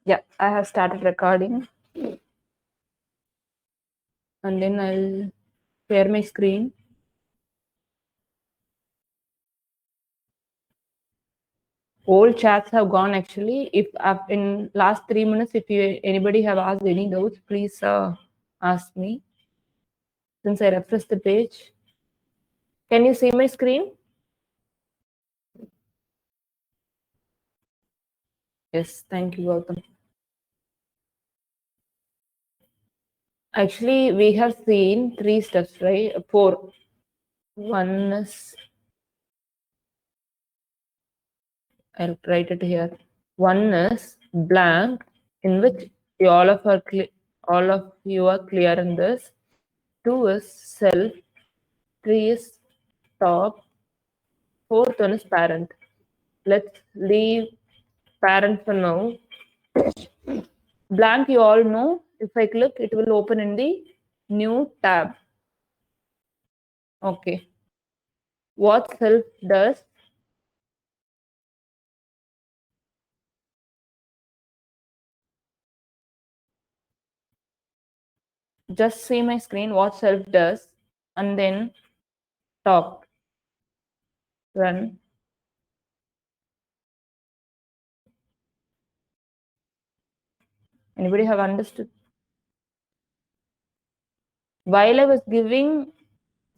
Yeah, I have started recording. And then I'll share my screen. All chats have gone actually. If in last 3 minutes, if anybody have asked any doubts, please ask me. Since I refreshed the page, can you see my screen? Yes, thank you, Gautam. Actually, we have seen 3 steps, right? 4. One is, I'll write it here. One is blank, in which all of you are clear in this. 2 is self. 3 is top. 4th one is parent. Let's leave parent for now. Blank, you all know. If I click, it will open in the new tab. Okay. What self does? Just see my screen. What self does? And then top. Run. Anybody have understood? While I was giving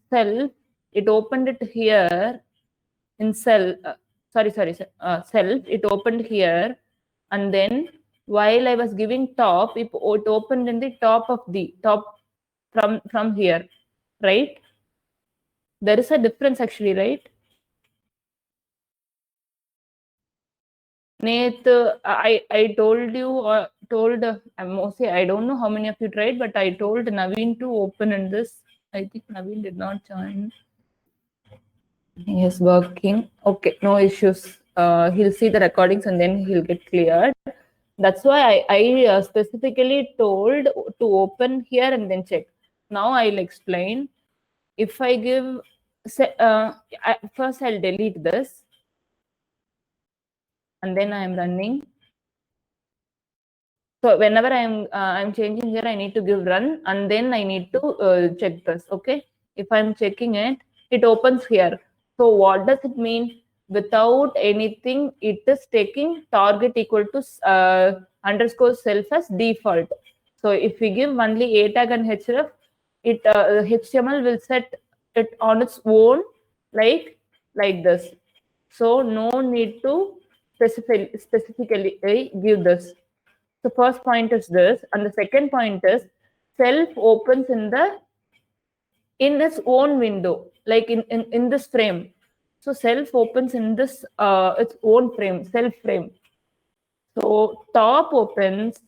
self, it opened it here in self. Self. It opened here, and then while I was giving top, it opened in the top of the top from here, right? There is a difference actually, right? Nate, I told you or told mostly I don't know how many of you tried, but I told Naveen to open in this. I think Naveen did not join. He is working. Okay, no issues. He'll see the recordings and then he'll get cleared. That's why I specifically told to open here and then check. Now I'll explain. If I give, first I'll delete this and then I am running. So whenever I'm changing here, I need to give run and then I need to check this. Okay. If I'm checking it, it opens here. So what does it mean? Without anything, it is taking target equal to underscore self as default. So if we give only a tag and href, it HTML will set it on its own like this. So no need to specifically give this. The first point is this, and the second point is self opens in its own window, like in this frame. So self opens in this its own frame, self frame. So top opens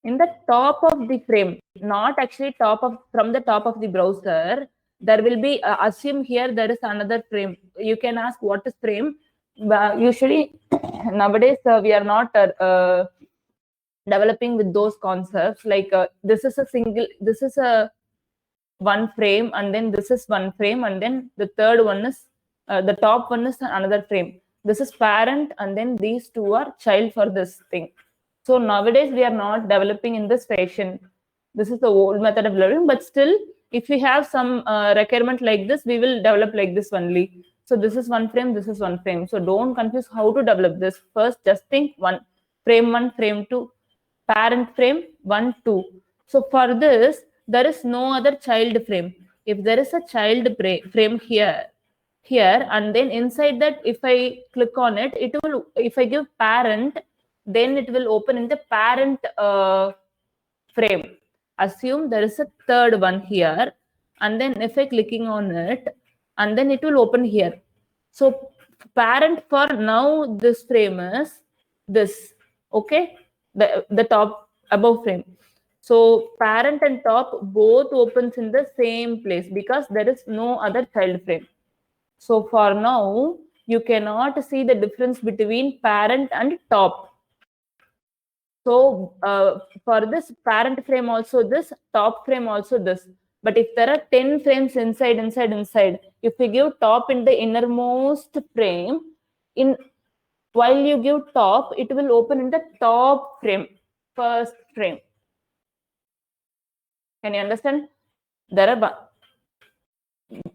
in the top of the frame, not actually top of from the top of the browser. There will be assume here there is another frame. You can ask what is frame. Usually nowadays we are not developing with those concepts like this is a one frame and then this is one frame and then the third one is the top one is another frame. This is parent and then these two are child for this thing. So nowadays we are not developing in this fashion. This is the old method of developing, but still if we have some requirement like this, we will develop like this only. So this is one frame, this is one frame. So don't confuse how to develop this. First just think one, frame two, parent frame 1 2. So for this there is no other child frame. If there is a child frame here and then inside that if I click on it, it will, if I give parent, then it will open in the parent frame. Assume there is a third one here and then if I clicking on it and then it will open here. So parent for now this frame is this, okay, the top above frame. So parent and top both opens in the same place because there is no other child frame. So for now you cannot see the difference between parent and top. So for this parent frame also this, top frame also this. But if there are 10 frames inside, if we give top in the innermost frame, in While you give top, it will open in the top frame, first frame. Can you understand? There are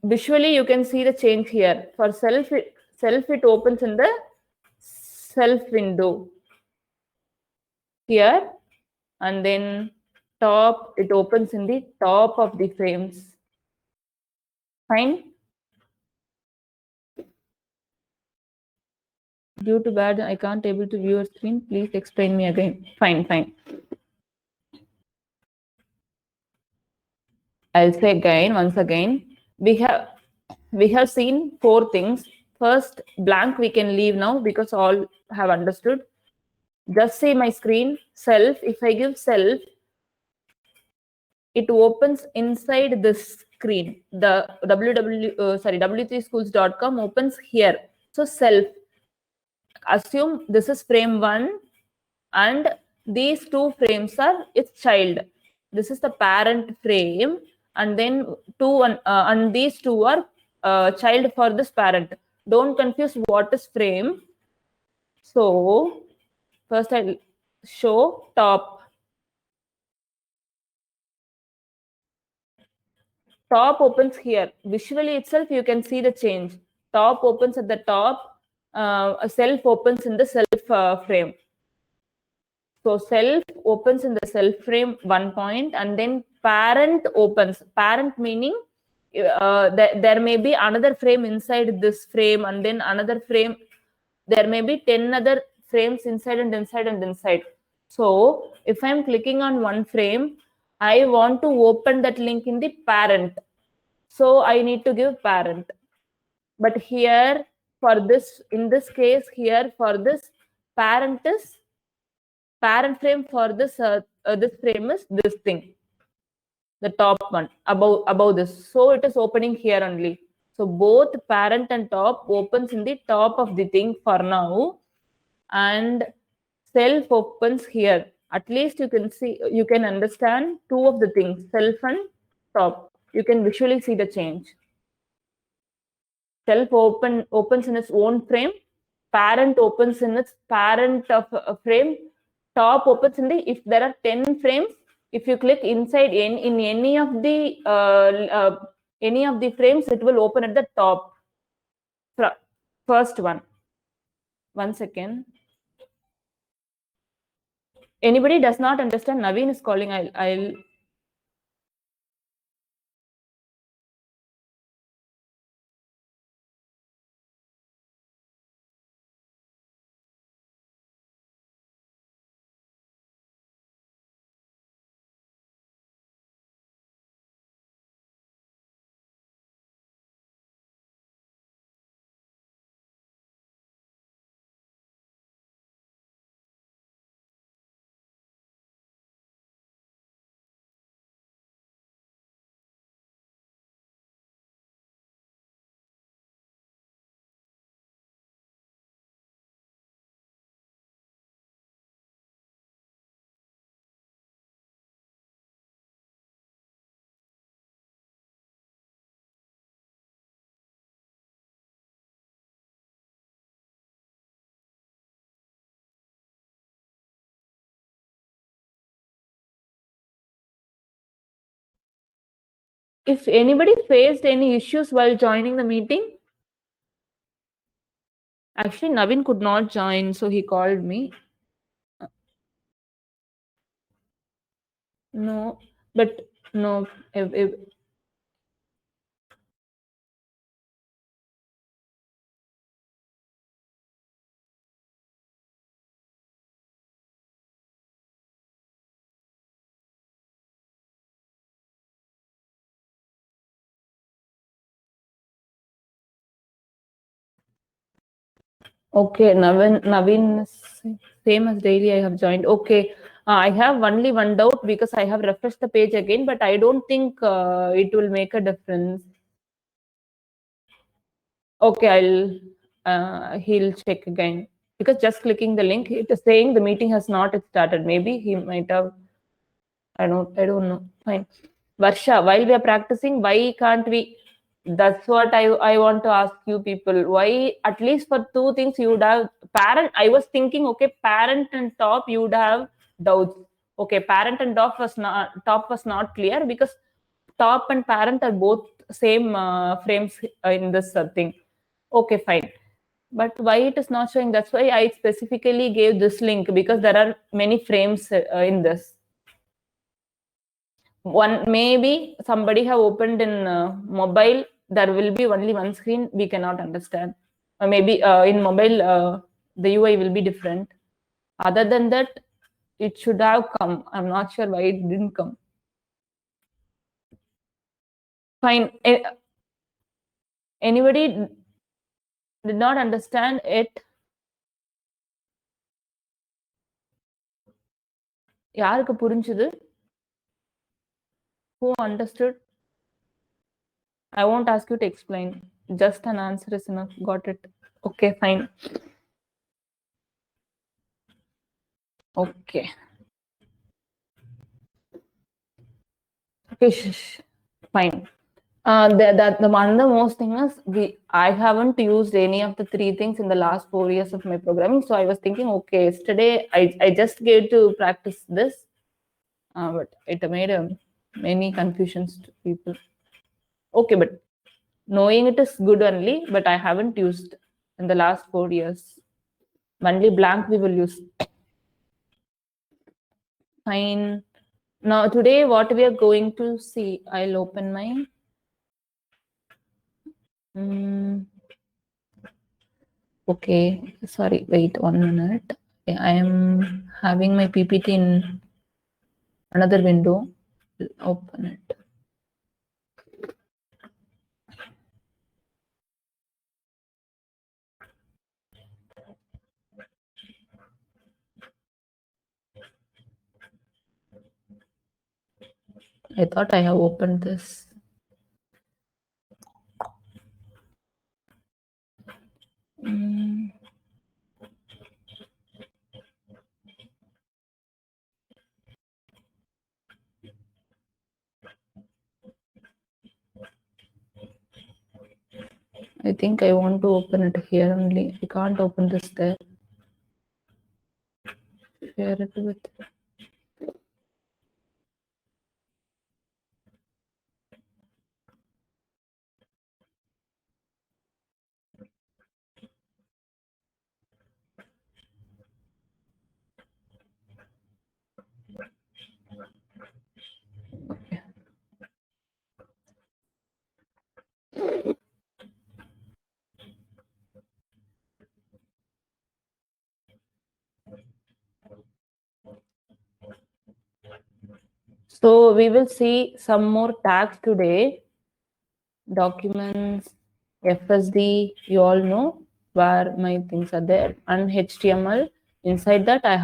visually you can see the change here. For self it opens in the self window here, and then top it opens in the top of the frames. Fine. Due to bad, I can't able to view your screen. Please explain me again. Fine. I'll say again, once again. We have seen 4 things. First, blank we can leave now because all have understood. Just say my screen, self. If I give self, it opens inside this screen. The w3schools.com opens here. So self, assume this is frame 1 and these 2 frames are its child. This is the parent frame, and then and these 2 are child for this parent. Don't confuse what is frame. So first I'll show top. Top opens here. Visually itself, you can see the change. Top opens at the top. Self opens in the self frame. So self opens in the self frame 1 point, and then parent opens. Parent meaning there may be another frame inside this frame, and then another frame. There may be 10 other frames inside and inside and inside. So if I'm clicking on one frame, I want to open that link in the parent. So I need to give parent. But here for this, in this case here for this, parent frame for this this frame is this thing, the top one above this. So it is opening here only. So both parent and top opens in the top of the thing for now, and self opens here. At least you can see, you can understand 2 of the things, self and top. You can visually see the change. Self opens in its own frame. Parent opens in its parent of a frame. Top opens in the, if there are 10 frames, if you click inside in any of the frames, it will open at the top. First one. 1 second. Anybody does not understand? Naveen is calling. I'll if anybody faced any issues while joining the meeting. Actually, Naveen could not join, so he called me. No, but no. Okay, Naveen, same as daily I have joined. Okay, I have only one doubt because I have refreshed the page again, but I don't think it will make a difference. Okay, he'll check again because just clicking the link, it is saying the meeting has not started. Maybe he might have. I don't know. Fine. Varsha, while we are practicing, why can't we? That's what I want to ask you people. Why at least for two things you would have parent? I was thinking, okay, parent and top you would have doubts. Okay, parent and top was not clear because top and parent are both same frames in this thing. Okay, fine. But why it is not showing? That's why I specifically gave this link, because there are many frames in this. One maybe somebody have opened in mobile, there will be only one screen, we cannot understand. Or maybe in mobile the UI will be different. Other than that, it should have come. I'm not sure why it didn't come. Fine. Anybody did not understand it? யாருக்கு புரிஞ்சுது? Who understood? I won't ask you to explain. Just an answer is enough. Got it. Okay, fine. Okay. Okay, fine. The one of the most thing is I haven't used any of the three things in the last 4 years of my programming. So I was thinking, okay, yesterday I just gave to practice this, but it made many confusions to people. Okay, but knowing it is good only, but I haven't used in the last 4 years. Only blank we will use. Fine. Now today what we are going to see, I'll open my okay, sorry, wait 1 minute. I am having my PPT in another window. Open it. I thought I have opened this. I think I want to open it here only. I can't open this there. Share it with. Okay. So we will see some more tags today. Documents, FSD, you all know where my things are there, and HTML. Inside that I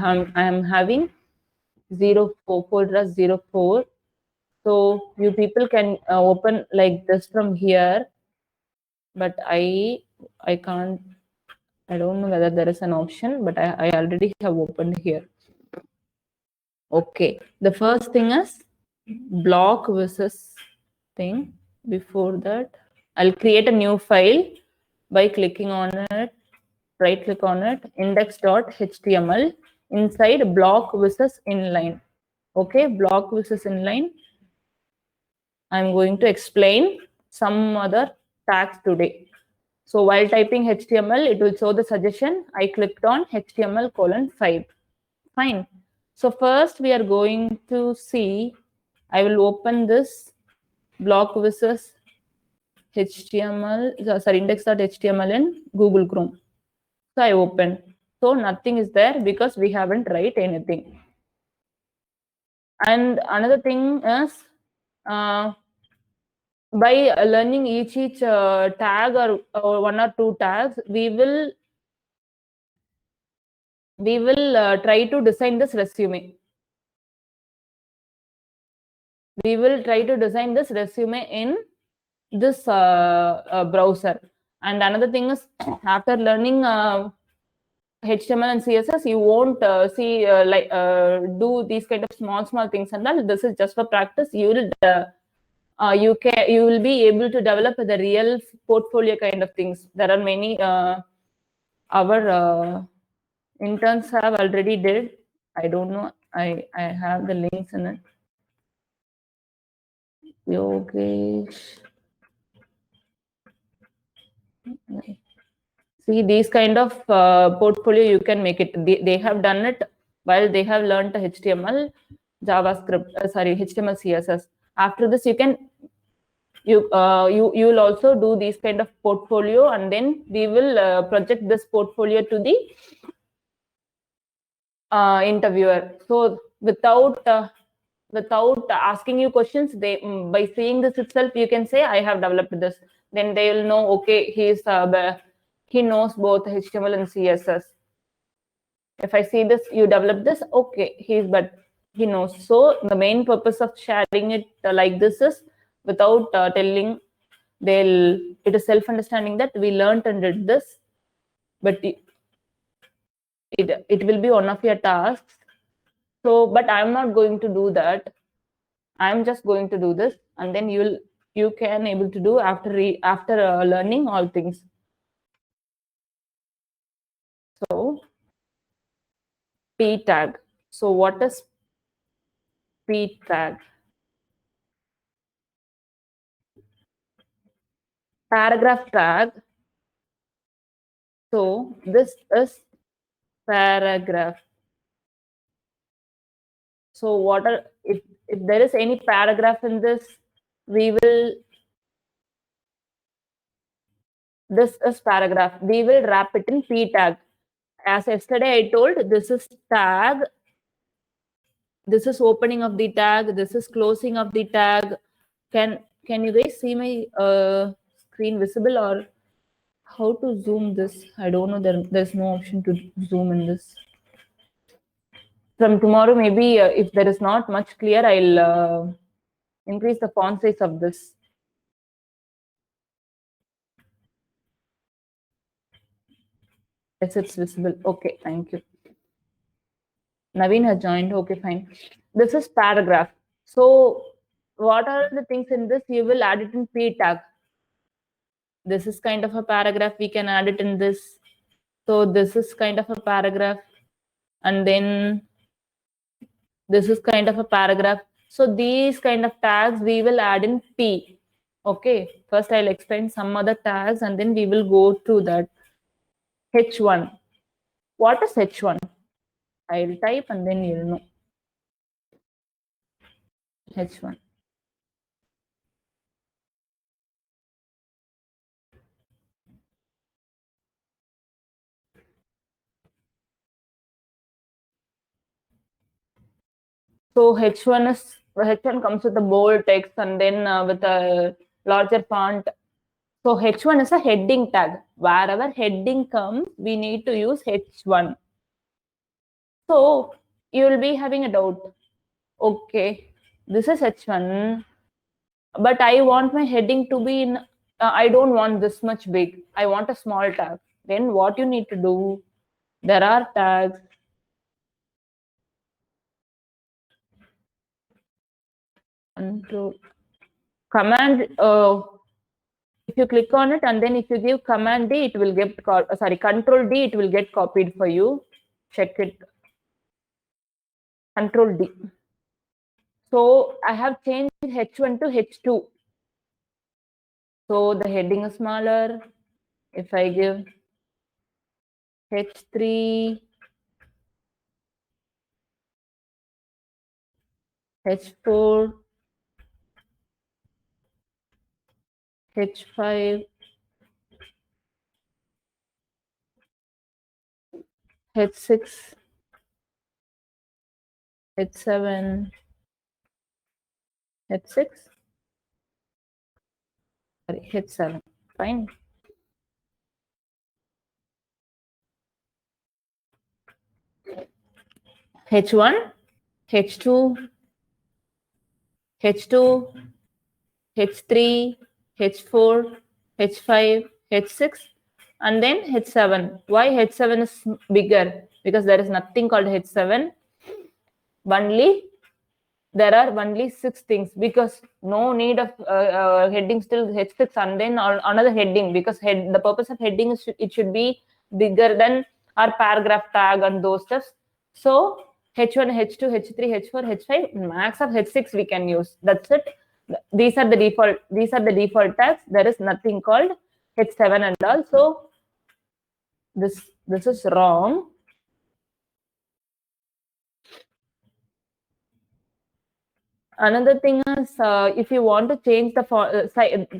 am having 04 folder as 04. So you people can open like this from here, but I can't. I don't know whether there is an option, but I already have opened here. Okay, the first thing is block versus thing. Before that, I'll create a new file by clicking on it, right click on it, index.html, inside block versus inline. Okay, block versus inline. I'm going to explain some other tags today. So while typing HTML, it will show the suggestion. I clicked on HTML:5. Fine. So first we are going to see, I will open this block versus HTML, sorry, index.html in Google Chrome. So I open. So nothing is there because we haven't write anything. And another thing is, by learning each tag or one or two tags, we will try to design this resume. We will try to design this resume in this browser. And another thing is, after learning HTML and CSS, you won't see do these kind of small things and all. This is just for practice. You will you will be able to develop the real portfolio kind of things. There are many our interns have already did. I don't know. I have the links in it. Yogesh. See, these kind of portfolio you can make it. They have done it while they have learned HTML, JavaScript, HTML, CSS. After this, you will also do these kind of portfolio, and then we will project this portfolio to the interviewer. So without asking you questions, they by seeing this itself, you can say I have developed this. Then they will know, okay, he knows both HTML and CSS. If I see this, you develop this, okay, but he knows. So the main purpose of sharing it like this is without telling. It is self-understanding that we learned and did this, but it will be one of your tasks. So, but I'm not going to do that. I'm just going to do this, and then you can able to do after learning all things. So P tag. So what is P tag? Paragraph tag. So this is paragraph. So if there is any paragraph in this, this is paragraph. We will wrap it in P tag. As yesterday I told, this is tag. This is opening of the tag. This is closing of the tag. Can you guys see my screen visible, or how to zoom this? I don't know. There's no option to zoom in this. From tomorrow, maybe if there is not much clear, I'll increase the font size of this. Yes, it's visible. Okay, thank you. Naveen has joined. Okay, fine. This is paragraph. So what are the things in this? You will add it in P tag. This is kind of a paragraph. We can add it in this. So this is kind of a paragraph. And then this is kind of a paragraph. So these kind of tags we will add in P. Okay. First I'll explain some other tags, and then we will go through that. H1. What is H1? I'll type and then you'll know. H1. So H1 comes with a bold text, and then with a larger font. So H1 is a heading tag. Wherever heading comes, we need to use H1. So you will be having a doubt. Okay, this is H1, but I want my heading to be in, I don't want this much big. I want a small tag. Then what you need to do, there are tags. Control command. If you click on it, and then if you give command D, it will get Control D, it will get copied for you. Check it. Control D. So I have changed H1 to H2. So the heading is smaller. If I give H3, H4, H5, H6, H7, H6, sorry, H7, fine. H1, H2, H2, H3, H4, H5, H6, and then H7. Why H7 is bigger? Because there is nothing called H7. Only there are only 6 things because no need of heading still h6 and then another heading, because the purpose of heading is it should be bigger than our paragraph tag and those stuff. So h1, h2, h3, h4, h5, max of h6 we can use. That's it. These are the default tags. There is nothing called h7 and all. So this is wrong. Another thing is, if you want to change the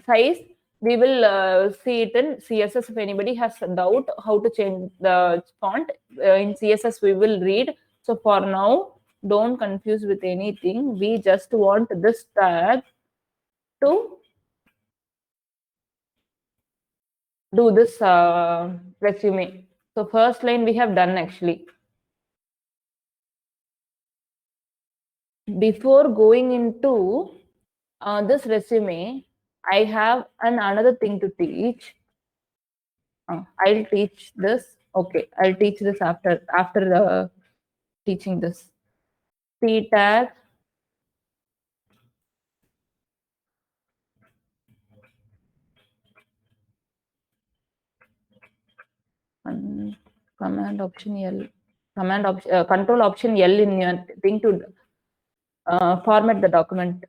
size, we will see it in CSS. If anybody has a doubt how to change the font in CSS, we will read. So for now, don't confuse with anything. We just want this tag to do this resume. So first line we have done actually. Before going into this resume, I have another thing to teach. I'll teach this. Okay, I'll teach this after the teaching this. P tag and command option L, control option L in your thing to format the document.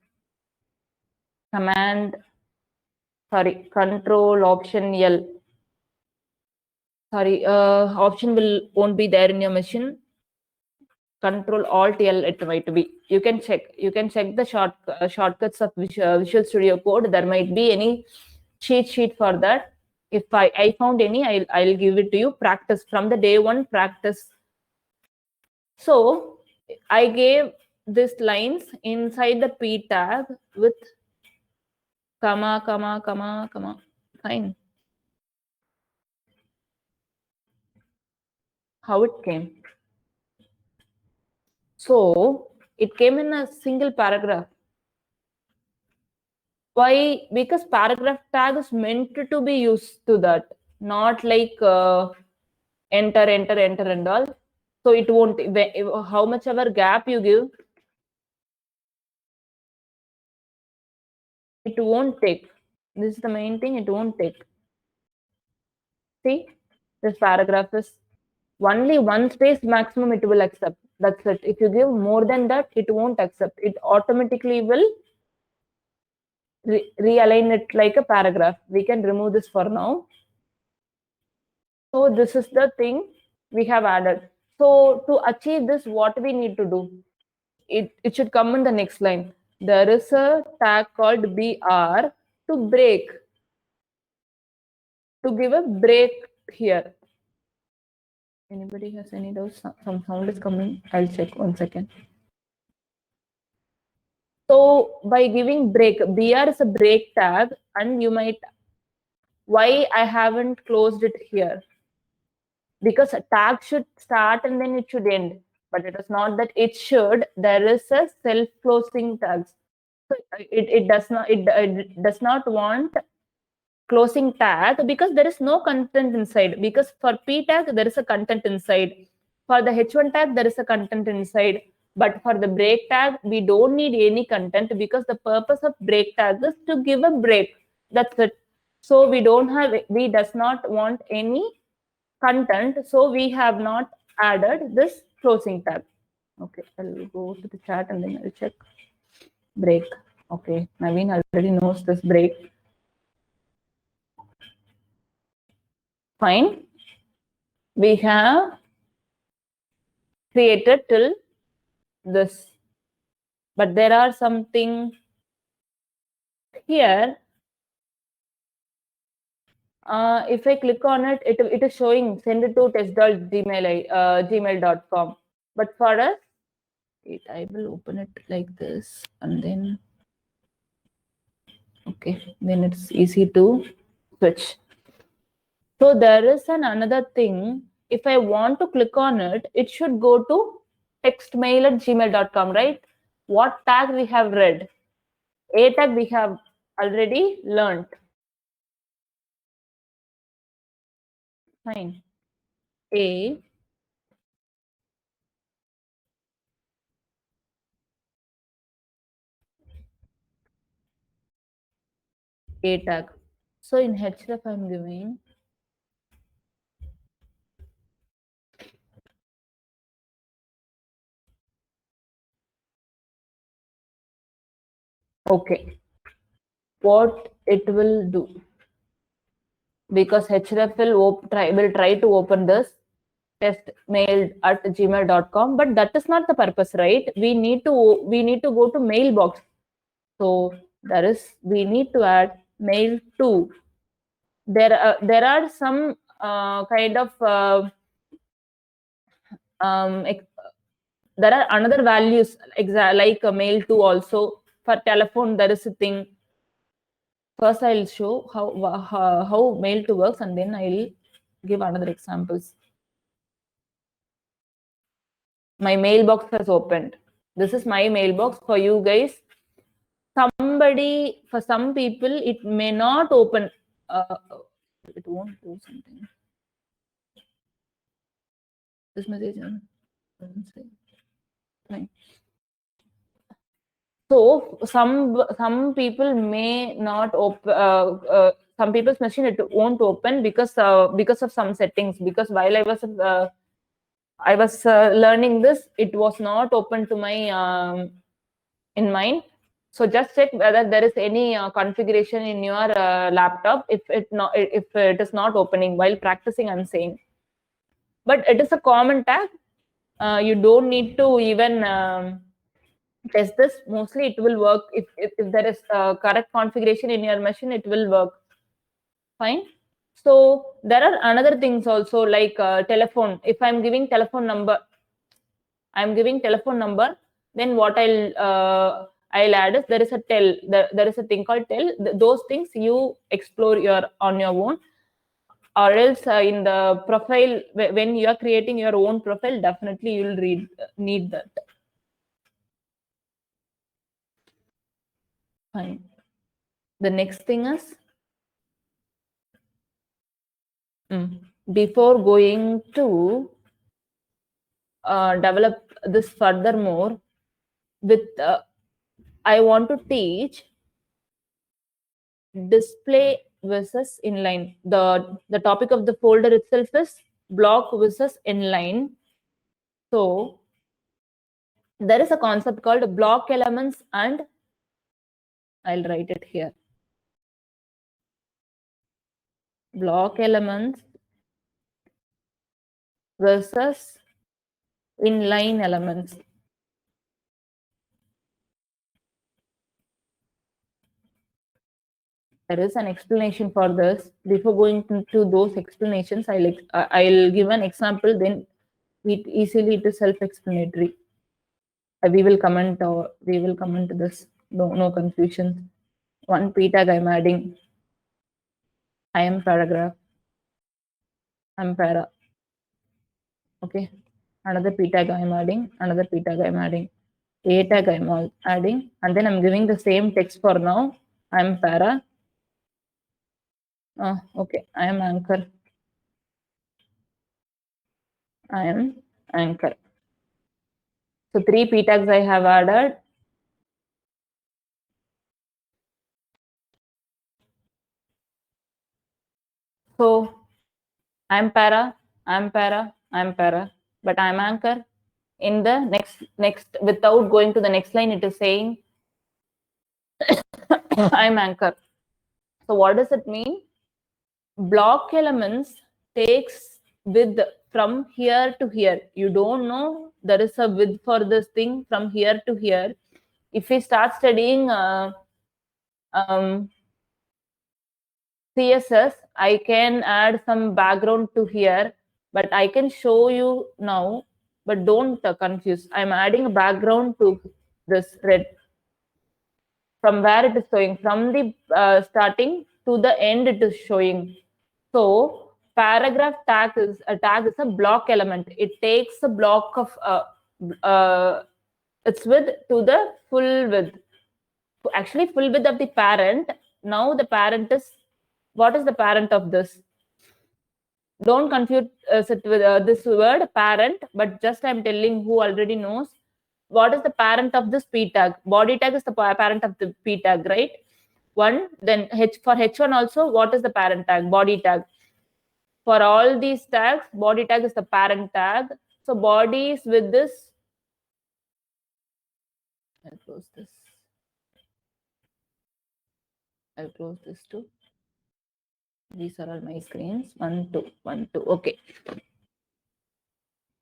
Control option L. Sorry, option won't be there in your machine. Control Alt L it might be. You can check the shortcuts of Visual Studio Code. There might be any cheat sheet for that. If I found any, I'll give it to you. Practice from the day one. Practice. So I gave these lines inside the P tag with comma, comma, comma, comma. Fine. How it came? So it came in a single paragraph. Why? Because paragraph tag is meant to be used to that, not like enter, and all. So it won't, how much ever gap you give, it won't take. This is the main thing, it won't take. See, this paragraph is only one space maximum it will accept. That's it. If you give more than that, it won't accept. It automatically will realign it like a paragraph. We can remove this for now. So this is the thing we have added. So to achieve this, what we need to do? It should come in the next line. There is a tag called BR to break, to give a break here. Anybody has any doubts? Some sound is coming. I'll check 1 second. So by giving break, BR is a break tag, and you might, why I haven't closed it here? Because a tag should start and then it should end, but it is not that it should. There is a self-closing tag. So it does not want closing tag because there is no content inside. Because for P tag there is a content inside. For the H1 tag there is a content inside. But for the break tag we don't need any content because the purpose of break tag is to give a break. That's it. So we does not want any content, so we have not added this closing tag. Okay, I'll go to the chat and then I'll check break. Okay, Naveen already knows this break. Fine. We have created till this, but there are something here. If I click on it, it is showing send it to test.gmail.com. But for us, I will open it like this and then, okay, then it's easy to switch. So there is another thing. If I want to click on it, it should go to textmail@gmail.com, right? What tag we have read? A tag we have already learned. Fine. A. A tag. So in href, I'm giving okay. What it will do, because href will try to open this testmail@gmail.com, but that is not the purpose, right? We need to go to mailbox. So we need to add mail to. There are some kind of um, ex- there are another values like a mail to also. For telephone there is a thing. First I'll show how mail to works, and then I'll give another examples. My mailbox has opened. This is my mailbox for you guys. For some people it may not open. It won't do something. This message doesn't say. Fine. So some people may not open. Some people's machine it won't open because of some settings. Because while I was learning this, it was not open to my in mine. So just check whether there is any configuration in your laptop if it is not opening while practicing. I'm saying, but it is a common tag. You don't need to even test this. Mostly it will work if there is correct configuration in your machine. It will work fine. So there are another things also like telephone. If I'm giving telephone number, then what I'll add is there is a tell. There is a thing called tell. Those things you explore on your own, or else in the profile when you are creating your own profile, definitely you'll need that. Fine. The next thing is before going to develop this furthermore with I want to teach display versus inline. The topic of the folder itself is block versus inline. So there is a concept called block elements, and I'll write it here. Block elements versus inline elements. There is an explanation for this. Before going to those explanations, I'll give an example. Then it is self-explanatory. We will comment this. No confusion. One p tag I'm adding. I am paragraph. I'm para. Okay. Another p tag I'm adding. Another p tag I'm adding. A tag I'm adding, and then I'm giving the same text for now. I'm para. Okay. I am anchor. I am anchor. So 3 p tags I have added. So I'm para, but I'm anchor. In the next without going to the next line, it is saying I'm anchor. So what does it mean? Block elements takes width from here to here. You don't know there is a width for this thing from here to here. If we start studying CSS, I can add some background to here, but I can show you now, but don't confuse. I'm adding a background to this red. From where it is showing, from the starting to the end it is showing. So paragraph tag is a block element. It takes a block of its width to the full width. Actually, full width of the parent. Now the parent is, what is the parent of this? Don't confuse it with this word parent, but just I'm telling who already knows. What is the parent of this p tag? Body tag is the parent of the p tag, right? one. Then for H1 also, what is the parent tag? Body tag. For all these tags, body tag is the parent tag. So body is with this. I'll close this. I'll close this too. These are all my screens. 1, 2, 1, 2. Okay.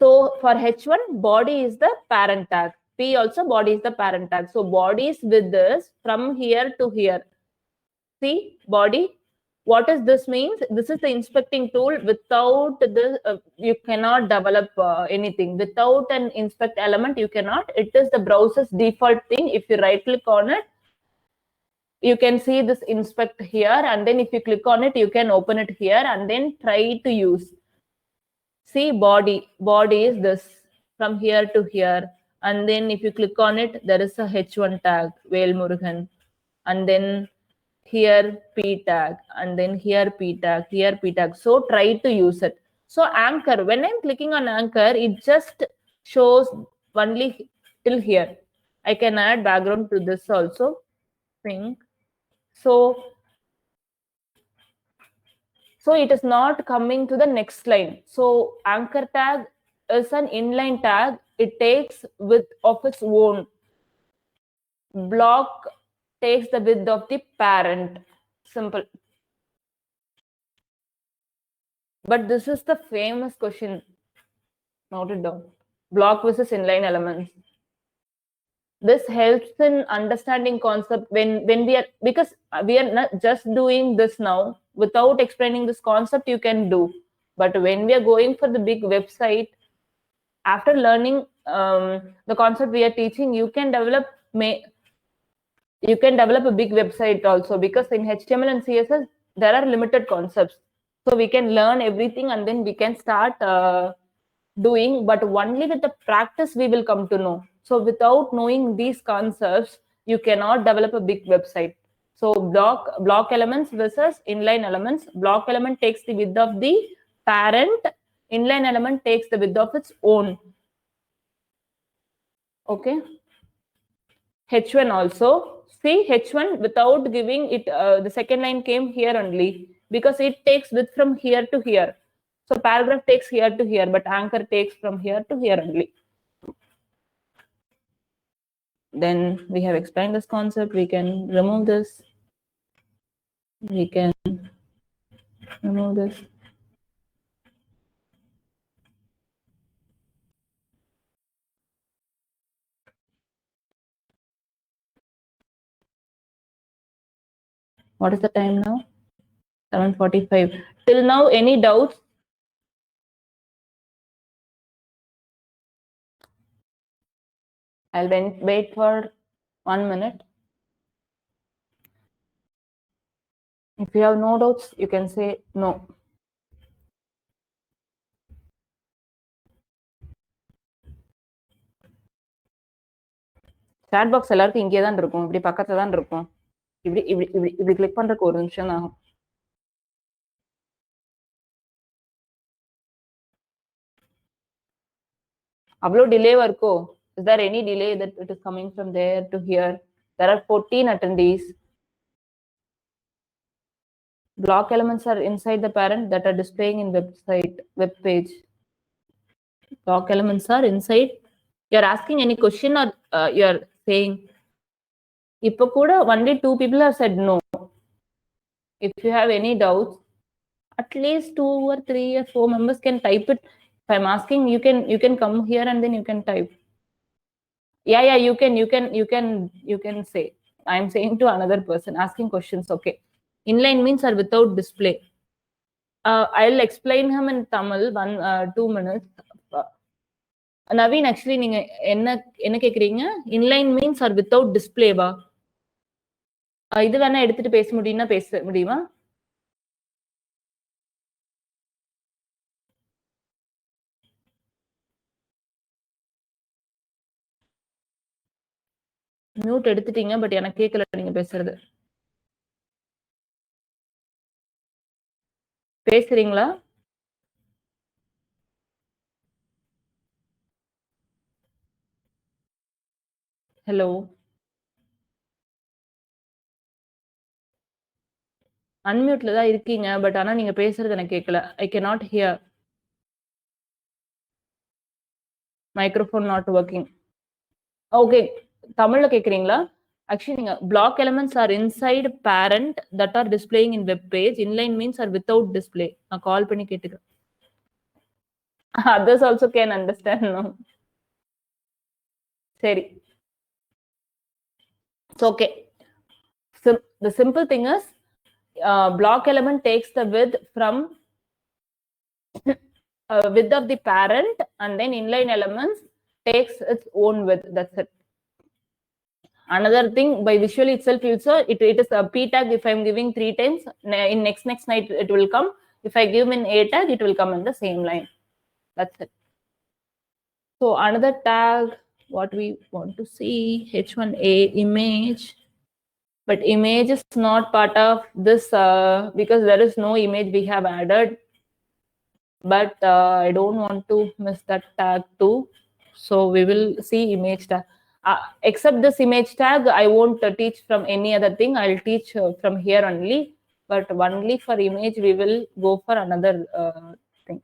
So for H1, body is the parent tag. P also, body is the parent tag. So body is with this from here to here. See, body. What does this means? This is the inspecting tool. Without this, you cannot develop anything. Without an inspect element, you cannot. It is the browser's default thing. If you right click on it, you can see this inspect here. And then if you click on it, you can open it here and then try to use. See, body is this from here to here. And then if you click on it, there is a H1 tag, Vel Murugan. And then here P tag, and then here P tag, here P tag. So try to use it. So anchor, when I'm clicking on anchor, it just shows only till here. I can add background to this also. Pink. So it is not coming to the next line. So anchor tag is an inline tag. It takes width of its own. Block takes the width of the parent. Simple. But this is the famous question. Note it down. Block versus inline elements. This helps in understanding concept when we are, because we are not just doing this now without explaining this concept you can do. But when we are going for the big website, after learning the concept we are teaching, you can develop a big website also, because in HTML and CSS there are limited concepts. So we can learn everything and then we can start doing, but only with the practice we will come to know. So without knowing these concepts, you cannot develop a big website. So block elements versus inline elements. Block element takes the width of the parent. Inline element takes the width of its own. Okay. H1 also. See, H1 without giving it, the second line came here only, because it takes width from here to here. So paragraph takes here to here, but anchor takes from here to here only. Then we have explained this concept. We can remove this. We can remove this. What is the time now? 7:45. Till now, any doubts? I'll wait for 1 minute. If you have no doubts, you can say no. Chat box எல்லாருக்கும் இங்கே தான் இருக்கும், இப்படி பக்கத்துல தான் இருக்கும். இப்படி click பண்றதுக்கு ஒரு நிமிஷம் ஆகும். அவ்வளோ டிலேவா இருக்கோ? Is there any delay that it is coming from there to here? There are 14 attendees. Block elements are inside the parent that are displaying in web page. Block elements are inside. You're asking any question, or you're saying? இப்போ கூட only 2 people have said no. If you have any doubts, at least 2 or 3 or 4 members can type it. If I'm asking, you can come here and then you can type. Yeah, you can say. I'm saying to another person asking questions. Okay. Inline means are without display. I'll explain him in Tamil 2 minutes. Naveen, actually நீங்க என்ன கேக்குறீங்க? Inline means are without display வா? இது வேணா எடுத்துட்டு பேச முடியும்னா பேச முடியுமா? மியூட் எடுத்துட்டீங்க, பட் எனக்கு கேட்கல நீங்க பேசுறது. பேசுறீங்களா? ஹலோ. அன்மியூட்ல தான் இருக்கீங்க, பட் ஆனா நீங்க பேசுறது எனக்கு கேட்கல. I cannot hear. Microphone not working. Okay, தமிழ்ல கேக்குறீங்களா? ஆக்சுவலி நீங்க block elements are inside parent that are displaying in web page. Inline means are without display. நான் கால் பண்ணி கேட்டுக்கிறேன். Others also can understand, no? சரி. It's okay. So the simple thing is, block element takes the width from width of the parent, and then inline elements takes its own width. That's it. Another thing, by visually itself also, it is a p tag. If I'm giving 3 times, in next night it will come. If I give in a tag, it will come in the same line. That's it. So another tag, what we want to see, h1a image. But image is not part of this because there is no image we have added. But I don't want to miss that tag too. So we will see image tag. Except this image tag, I won't teach from any other thing. I'll teach from here only. But only for image, we will go for another thing.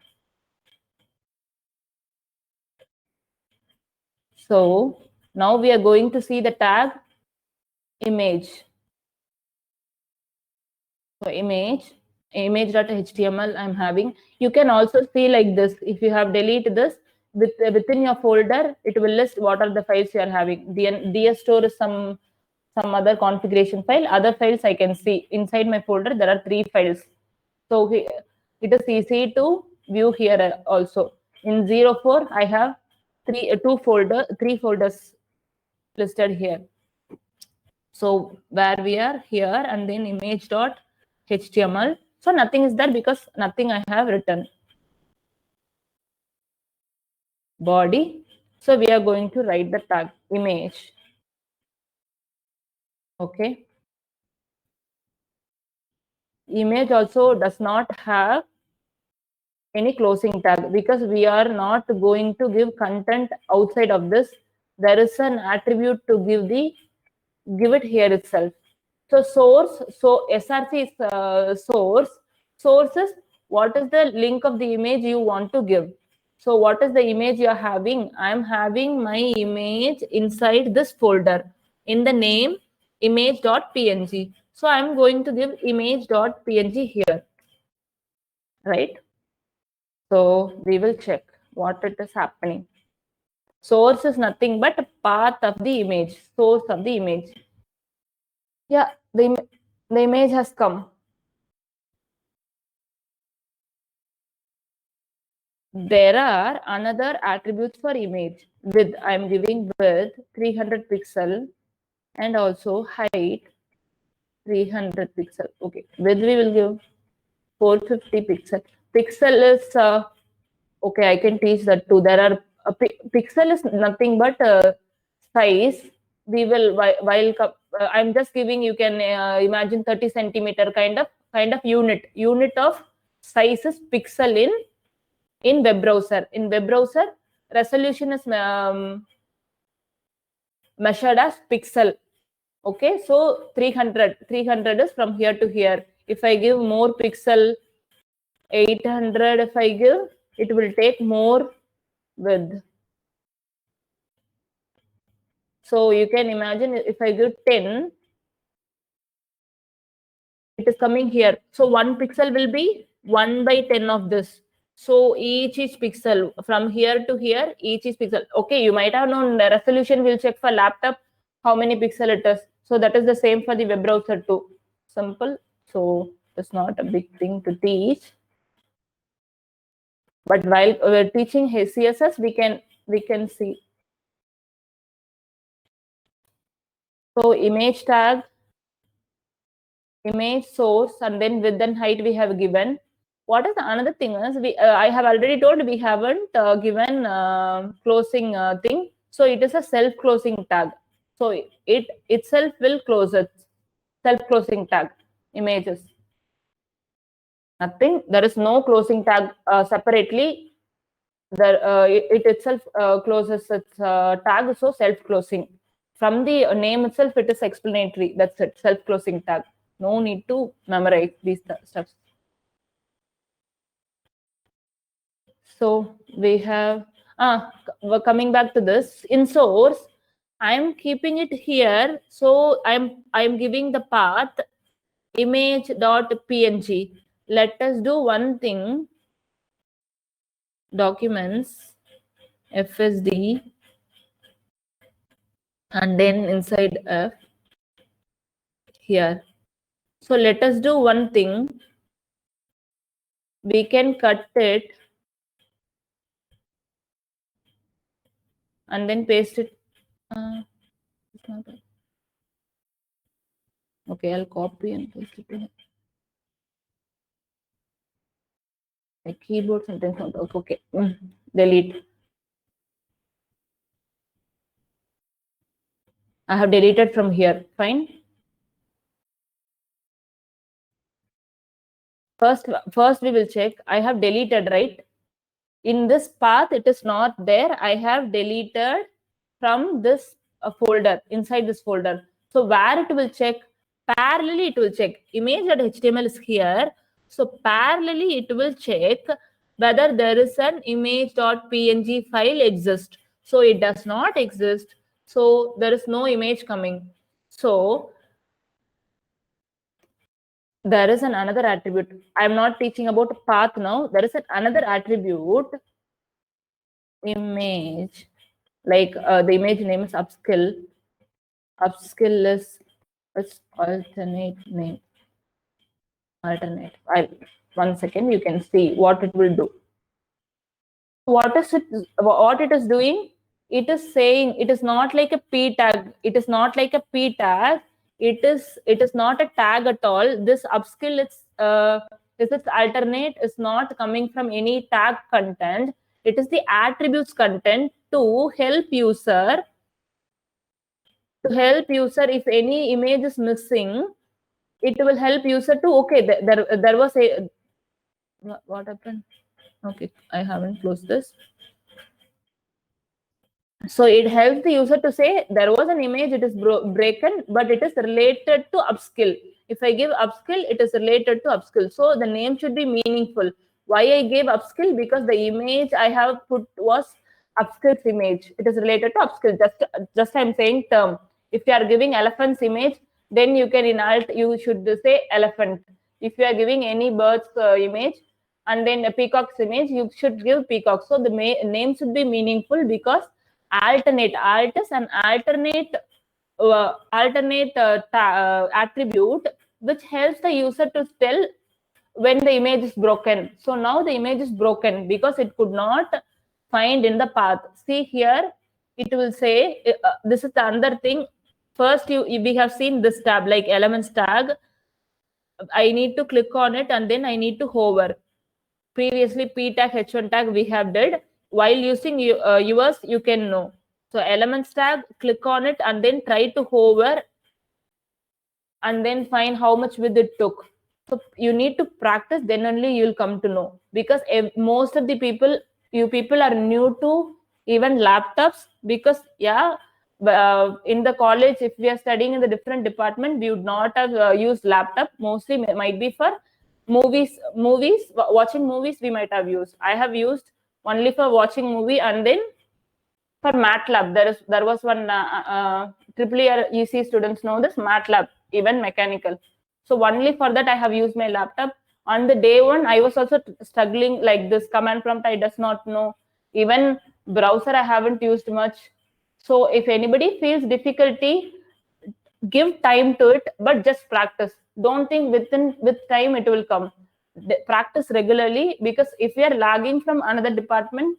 So now we are going to see the tag image. So image.html I'm having. You can also see like this. If you have deleted this within your folder, it will list what are the files you are having. DS store is some other configuration file. Other files I can see inside my folder. There are 3 files. So it is easy to view here also. In 04 I have 3 folders listed here. So where we are here, and then image.html. So nothing is there because nothing I have written. Body. So we are going to write the tag image. Okay. Image also does not have any closing tag because we are not going to give content outside of this. There is an attribute to give it here itself. So source, so src is source. Source is what is the link of the image you want to give. So what is the image you are having? I am having my image inside this folder in the name image.png. So I am going to give image.png here, right? So we will check what it is happening. Source is nothing but path of the image, source of the image. Yeah, the image has come. There are another attributes for image. Width, I am giving width 300 pixel and also height 300 pixel. Okay, width we will give 450 pixel. Pixel is okay, I can teach that too. There are pixel is nothing but size. We will while I'm just giving, you can imagine 30 centimeter kind of unit of size is pixel in web browser. In web browser, resolution is measured as pixel. Okay, so 300 is from here to here. If I give more pixel, 800 if I give, it will take more width. So you can imagine if I give 10, it is coming here. So 1 pixel will be 1 by 10 of this. So each pixel from here to here, each pixel. Okay, you might have known the resolution. We'll check for laptop how many pixel it is. So that is the same for the web browser too. Simple. So it's not a big thing to teach. But while we're teaching CSS, we can see. So image tag, image source, and then width and height we have given. What is the another thing is I have already told we haven't given closing thing. So it is a self-closing tag. So it itself will close it. Self-closing tag images. Nothing. There is no closing tag separately. It itself closes its tag. So self-closing. From the name itself, it is explanatory. That's it. Self-closing tag. No need to memorize these stuff. So we have, we're coming back to this. In source, I'm keeping it here. So I'm giving the path image.png. Let us do one thing. Documents, FSD, and then inside F here. So let us do one thing. We can cut it and then paste it. It's not that. Okay, I'll copy and paste it here. Like keyboard sometimes not okay. Delete. I have deleted from here. Fine. First we will check. I have deleted, right? In this path, it is not there. I have deleted from this folder, inside this folder. So where it will check? Parallelly, it will check. Image.html is here. So parallelly, it will check whether there is an image.png file exist. So it does not exist. So there is no image coming. So there is another attribute. I'm not teaching about path now. There is another attribute, image, like the image name is upskill. Upskill is its alternate name. Alternate. One second, you can see what it will do. What it is doing? It is saying it is not like a p tag. It is not like a p tag. It is not a tag at all. This upskill is its alternate is not coming from any tag content. It is the attributes content to help user if any image is missing. It will help user to okay. There was a what happened? Okay, I haven't closed this. So it helps the user to say there was an image, it is broken, but it is related to upskill. If I give upskill, it is related to upskill. So the name should be meaningful. Why I gave upskill? Because the image I have put was upskills image. It is related to upskill. Just I'm saying term. If you are giving elephant's image, then you can in alt you should say elephant. If you are giving any bird's image and then a peacock's image, you should give peacock. So the name should be meaningful because alternate alt is an alternate attribute which helps the user to tell when the image is broken. So now the image is broken because it could not find in the path. See here, it will say this is the other thing. First, we have seen this tab like elements tag. I need to click on it and then I need to hover. Previously p tag h1 tag we have did. While using yours, you can know. So elements tag, click on it and then try to hover and then find how much width it took. So you need to practice, then only you'll come to know. Because most of the people, you people are new to even laptops because in the college, if we are studying in the different department, we would not have used laptop. Mostly might be for watching movies we might have used. I have used only for watching movie and then for MATLAB. There was one triple year EC students know this MATLAB, even mechanical. So only for that I have used my laptop. On the day one, I was also struggling like this command prompt. I does not know. Even browser I haven't used much. So if anybody feels difficulty, give time to it, but just practice. Don't think with time it will come. Practice regularly because if we are lagging from another department,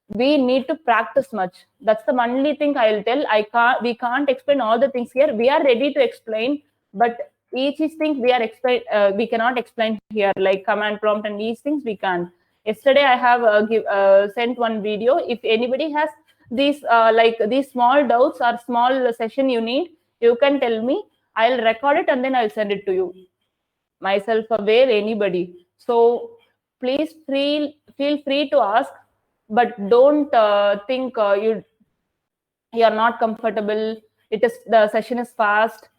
we need to practice much. That's the only thing I'll tell. We can't explain all the things here. We are ready to explain, but each thing we cannot explain here, like command prompt and these things we can't. Yesterday I have sent one video. If anybody has these these small doubts or small session you need, you can tell me. I'll record it and then I'll send it to you. Myself aware, anybody. So please feel free to ask, but don't think you're not comfortable. The session is fast.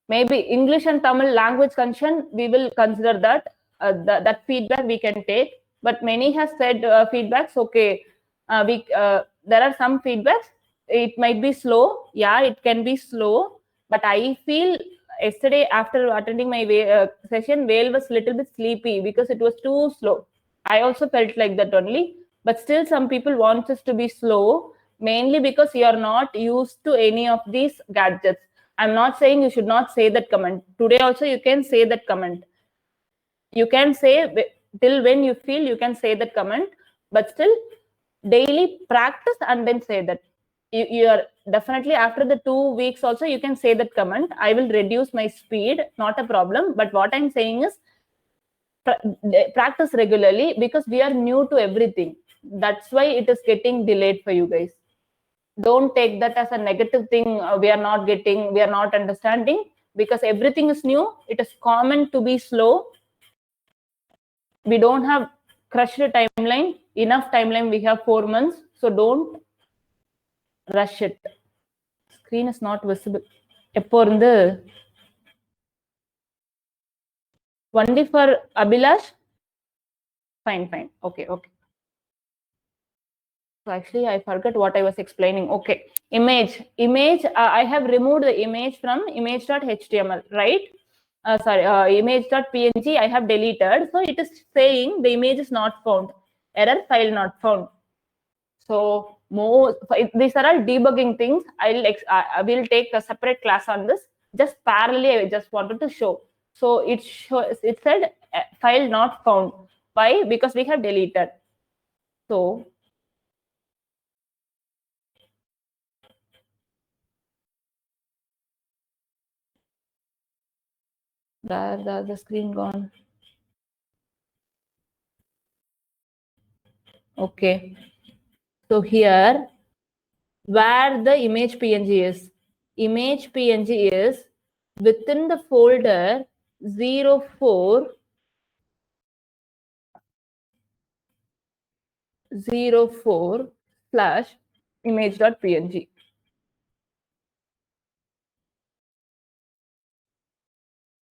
maybe English and Tamil language concern, we will consider that that feedback we can take. But many has said feedbacks, okay, there are some feedbacks, it might be slow. Yeah, it can be slow, but I feel yesterday after attending my session, Vale was little bit sleepy because it was too slow. I also felt like that only. But still some people want us to be slow, mainly because you are not used to any of these gadgets. I'm not saying you should not say that comment. Today also you can say that comment. You can say till when you feel you can say that comment, but still daily practice and then say that. You are definitely after the 2 weeks also you can say that comment. I will reduce my speed, not a problem. But what I'm saying is practice regularly, because we are new to everything. That's why it is getting delayed for you guys. Don't take that as a negative thing. We are not getting, we are not understanding, because everything is new. It is common to be slow. We don't have crushed timeline, enough timeline. We have 4 months, so don't rush it. Screen is not visible. எப்போ இருந்து only for Abhilash? Fine, fine. Okay, okay. So actually, I forgot what I was explaining. Okay, image. I have removed the image from image.html, right? Sorry, image.png. I have deleted. So it is saying the image is not found. Error, file not found. So these are all debugging things. I will take a separate class on this. Just parallelly, I just wanted to show. So it said file not found. Why? Because we have deleted. So the screen gone. Okay. So here, where the image PNG is within the folder 0404 slash image.png.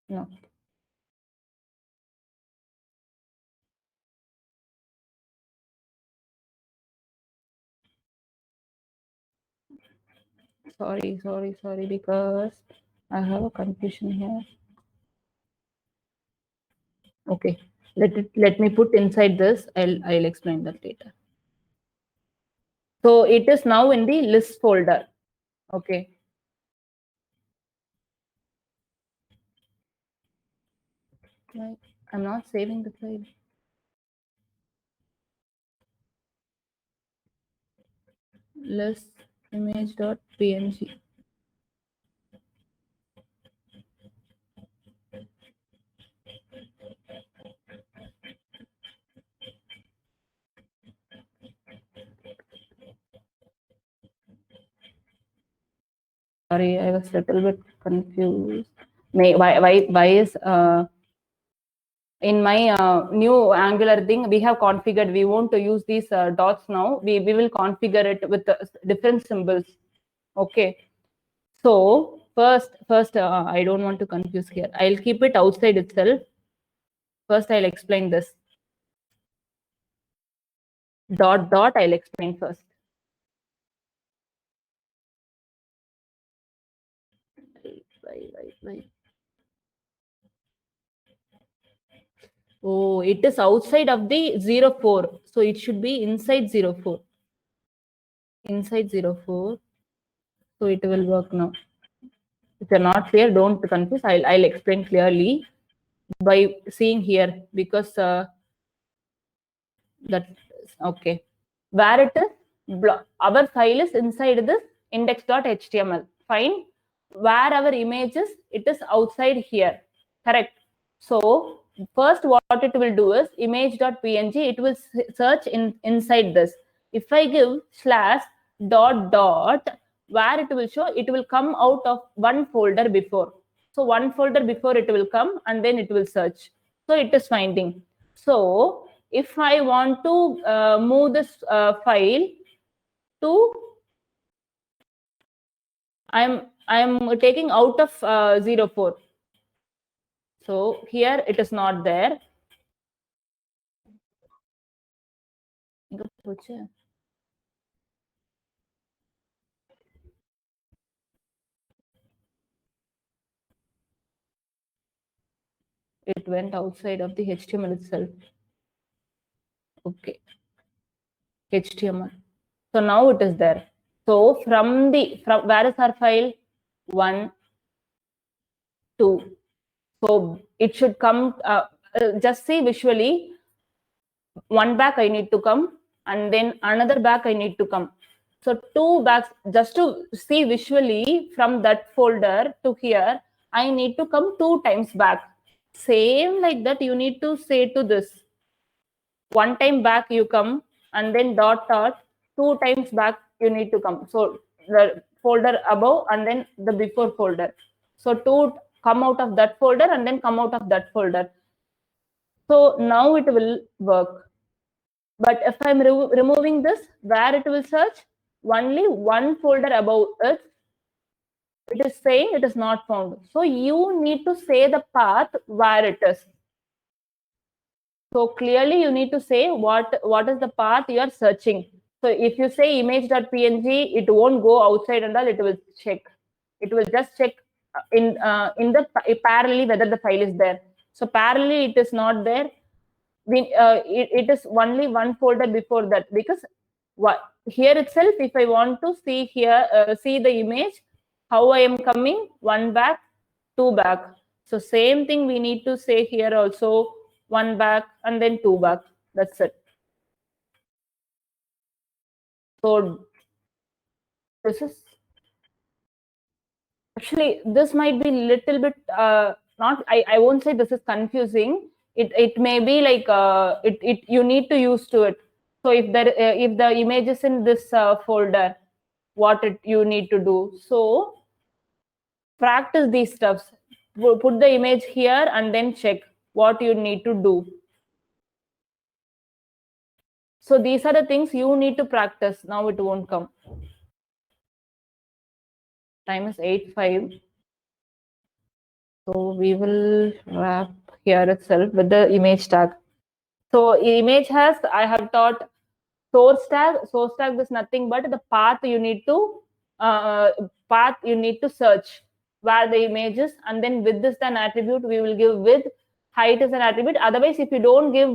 No. Sorry, because I have a confusion here. Okay, let me put inside this. I'll explain that later. So it is now in the list folder. Okay. I'm not saving the file. List image.png. Sorry, I was a little bit confused. Why is in my new Angular thing we have configured, we want to use these dots now. We will configure it with different symbols. Okay. So first I don't want to confuse here. I'll keep it outside itself. First I'll explain this. Dot I'll explain first. Why? Oh, it is outside of the 04. So it should be inside 04. Inside 04. So it will work now. If you're not clear, don't confuse. I'll explain clearly by seeing here, because that okay. Where it is, our file is inside this index.html. Fine. Where our image is, it is outside here. Correct. So first what it will do is image.png, it will search inside this. If I give slash dot, where it will show, it will come out of one folder before. So one folder before it will come, and then it will search. So it is finding. So if I want to move this file to, I am taking out of 04. So here it is not there. It went outside of the HTML itself. Okay. HTML. So now it is there. So from where is our file? 1, 2. So it should come, just see visually, one back I need to come, and then another back I need to come. So 2 backs, just to see visually from that folder to here, I need to come 2 times back. Same like that, you need to say to this. 1 time back you come, and then dot dot, 2 times back you need to come. So the folder above and then the before folder. So 2 come out of that folder and then come out of that folder. So now it will work. But if I'm removing this, where it will search? Only one folder above it. It is saying it is not found. So you need to say the path where it is. So clearly you need to say what is the path you are searching. So if you say image.png, it won't go outside and all, it will check. It will just check in the parallelly whether the file is there. So parallelly it is not there. It is only one folder before that, because here itself, if I want to see here, see the image, how I am coming, 1 back, 2 back. So same thing we need to say here also, 1 back and then 2 back. That's it. So this is actually, this might be little bit not, I won't say this is confusing. It may be like you need to use to it. So if the image is in this folder, what you need to do. So practice these steps. Put the image here and then check what you need to do. So these are the things you need to practice. Now it won't come. Time is 8:05. So we will wrap here itself with the image tag. So image has, I have taught source tag. Source tag is nothing but the path you need to search where the image is, and then width is an attribute. We will give width. Height is an attribute. Otherwise, if you don't give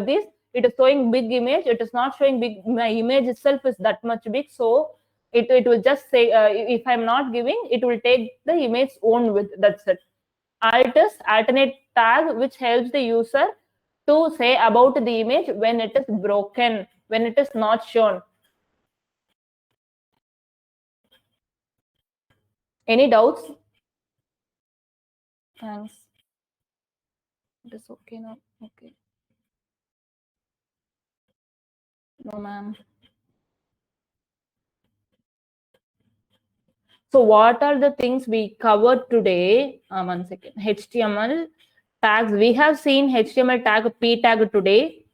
this, it is showing big image. It is not showing big. My image itself is that much big, so it will just say if I'm not giving, it will take the image own width. That's it. Alt is alternate tag, which helps the user to say about the image when it is broken, when it is not shown. Any doubts? Thanks. It is okay now. Okay. No, ma'am. So what are the things we covered today? 1 second. HTML tags. We have seen HTML tag, P tag today.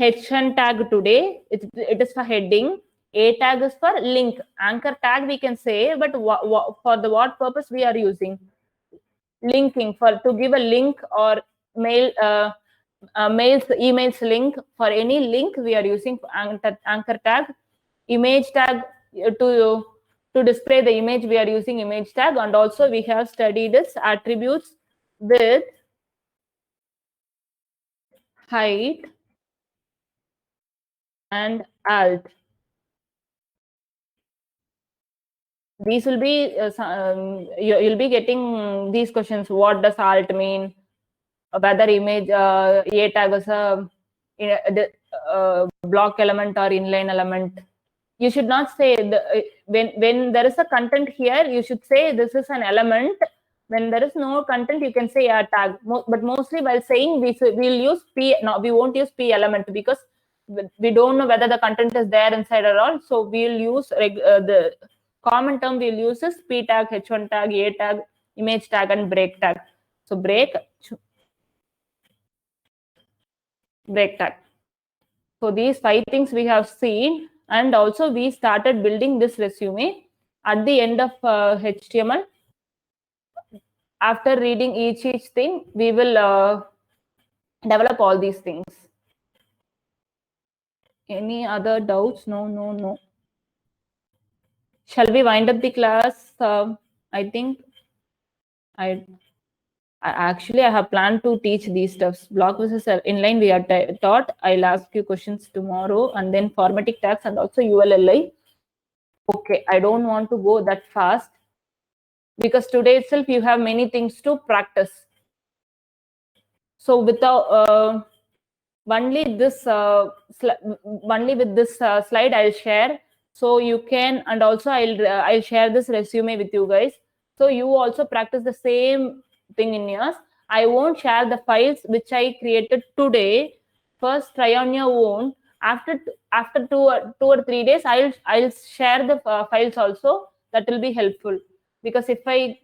H1 tag today. It is for heading. A tag is for link. Anchor tag we can say, but for the what purpose we are using? Linking, for to give a link or emails link. For any link we are using anchor tag. Image tag, to display the image we are using image tag. And also we have studied its attributes with height and alt. These will be you'll be getting these questions. What does alt mean? Whether image a tag is a block element or inline element. You should not say when there is a content here, you should say this is an element. When there is no content, you can say a tag. But mostly while saying we'll use p. No, we won't use p element, because we don't know whether the content is there inside or all. So we'll use the common term we'll use is p tag, h1 tag, a tag, image tag, and break tag. So break tag. So these 5 things we have seen, and also we started building this resume. at the end of HTML, after reading each thing, we will develop all these things. Any other doubts? No. Shall we wind up the class? I think actually I have planned to teach these stuffs. Block versus inline we are taught. I'll ask you questions tomorrow, and then formatting tags and also ULLI. Okay, I don't want to go that fast because today itself you have many things to practice. So without only this only with this slide I'll share, so you can, and also I'll share this resume with you guys, so you also practice the same thing in yours. I won't share the files which I created today. First try on your own. After 2 or 3 days I'll share the files also. That will be helpful, because if I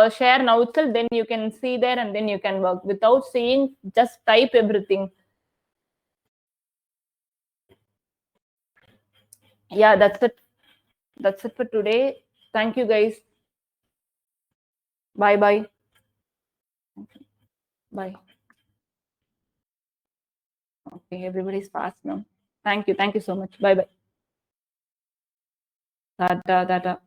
share now itself, then you can see there and then you can work. Without seeing, just type everything. Yeah, that's it for today. Thank you guys. Bye. Okay, everybody's fast now. Thank you so much. Bye. Tata.